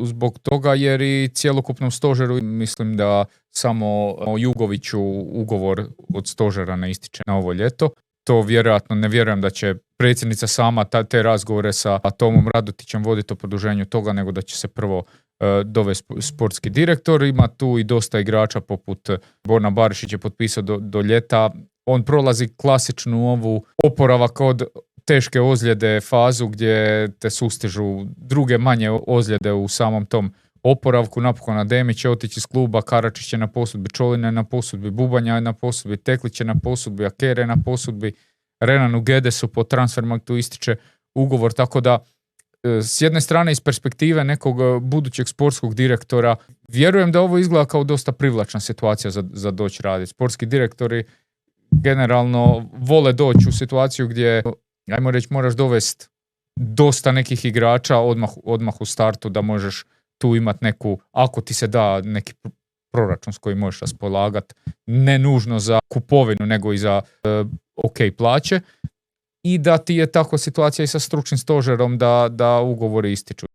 zbog toga jer i cjelokupnom stožeru mislim da samo Jugoviću ugovor od stožera ne ističe na ovo ljeto. To vjerojatno ne vjerujem da će predsjednica sama te razgovore sa Tomom Radutićem voditi o produženju toga, nego da će se prvo dovesti sportski direktor. Ima tu i dosta igrača poput Borna Barišić je potpisao do ljeta. On prolazi klasičnu ovu oporavak od teške ozljede fazu gdje te sustižu druge manje ozljede u samom tom oporavku. Napokon Ademić će otići iz kluba, Karačić je na posudbi, Čolina je na posudbi, Bubanja je na posudbi, Teklić je na posudbi, Akere je na posudbi, Renanu Gedesu po transfermarktu ističe ugovor, tako da s jedne strane iz perspektive nekog budućeg sportskog direktora vjerujem da ovo izgleda kao dosta privlačna situacija za doći raditi. Sportski direktori generalno vole doći u situaciju gdje, ajmo reći, moraš dovesti dosta nekih igrača odmah u startu da možeš tu imati neku, ako ti se da neki proračun s kojim možeš raspolagati, ne nužno za kupovinu, nego i za ok plaće, i da ti je takva situacija i sa stručnim stožerom da ugovori ističu.